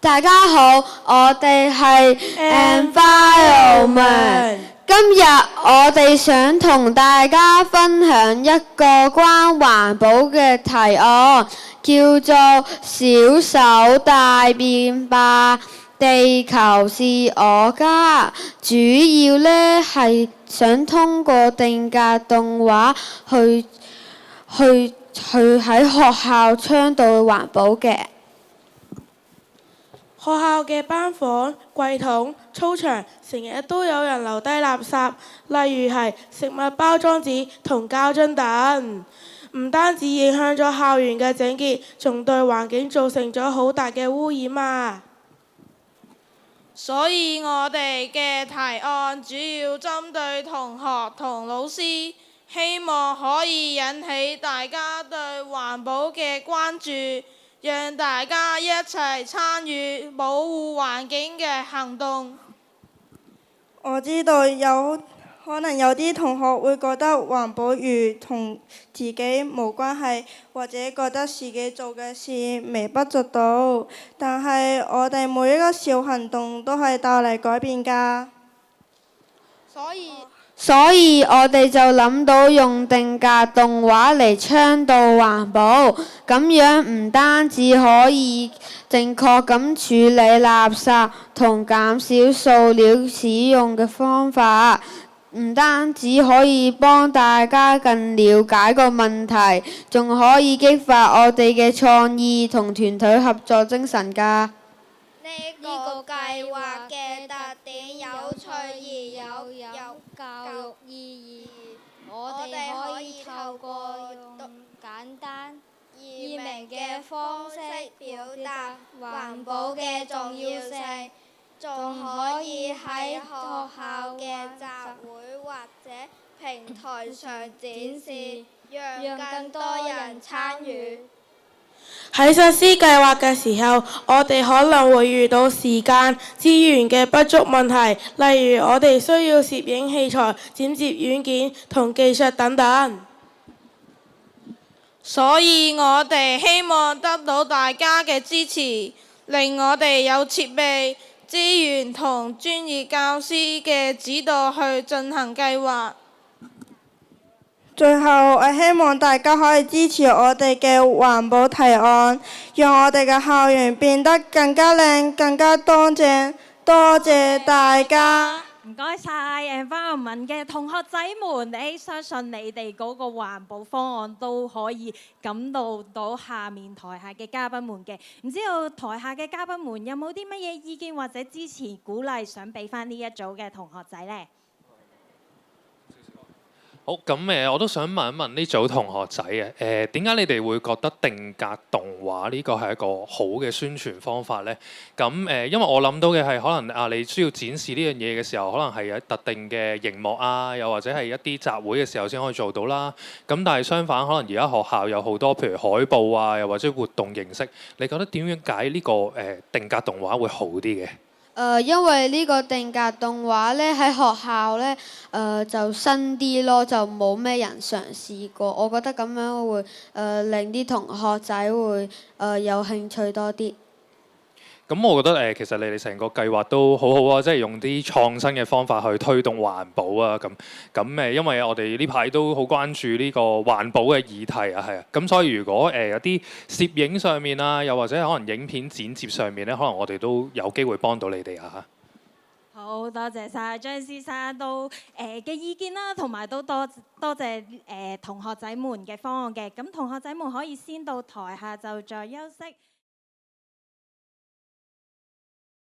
大家好，我哋係 Environment。今日我哋想同大家分享一個關環保嘅提案，叫做小手大變吧，地球是我家。主要呢係想通過定格動畫去喺學校倡導環保嘅。學校嘅班房、櫃桶、操場，成日都有人留低垃圾，例如係食物包裝紙同膠樽等，唔單止影響咗校園嘅整潔，仲對環境造成咗好大嘅污染啊！所以我哋嘅提案主要針對同學同老師，希望可以引起大家對環保嘅關注，讓大家一齊參與保護環境嘅行動。我知道可能有啲同學會覺得環保與同自己無關係，或者覺得自己做嘅事微不足道，但係我哋每一個小行動都係帶嚟改變㗎。所以我哋就諗到用定格動畫嚟倡導環保，咁樣唔單止可以正確咁處理垃圾同減少塑料使用嘅方法，唔單止可以幫大家更了解個問題，仲可以激發我哋嘅創意同團隊合作精神㗎。呢個計劃嘅特點有趣而有教育意義，我哋可以透過用簡單易明嘅方式表達環保嘅重要性，仲可以喺學校嘅集會或者平台上展示，讓更多人參與。喺實施計劃嘅時候，我哋可能會遇到時間、資源嘅不足問題，例如我哋需要攝影器材、剪接軟件同技術等等。所以我哋希望得到大家嘅支持，令我哋有設備、資源同專業教師嘅指導去進行計劃。最後，我希望大家可以支持我哋嘅環保提案，讓我哋嘅校園變得更加靚、更加乾淨。多謝大家。唔該晒 Environment 嘅同學仔們，相信你哋嗰個環保方案都可以感到下面台下嘅嘉賓們嘅。唔知道台下嘅嘉賓們有冇啲乜嘢意見或者支持鼓勵想俾翻呢一組嘅同學仔呢？好，咁我都想問一問呢組同學仔嘅點解你哋會覺得定格動畫呢個係一個好嘅宣傳方法呢？咁因為我諗到嘅係可能你需要展示呢樣嘢嘅時候，可能係有特定嘅熒幕啊，又或者係一啲集會嘅時候先可以做到啦。咁但係相反，可能而家學校有好多譬如海報啊，又或者活動形式，你覺得點樣解呢個定格動畫會好啲嘅？因為呢個定格動畫呢喺學校呢，就新啲咯，就冇咩人嘗試過。我覺得咁樣會令啲同學仔會有興趣多啲。咁我覺得其實你哋成個計劃都好好啊，即係用啲創新嘅方法去推動環保啊，咁因為我哋呢排都好關注呢個環保嘅議題啊，係啊，咁所以如果有啲攝影上面啊，又或者可能影片剪接上面咧，可能我哋都有機會幫到你哋啊。好多謝晒張先生都嘅意見啦，同埋都多謝同學仔們嘅方案嘅。咁同學仔們可以先到台下就再休息。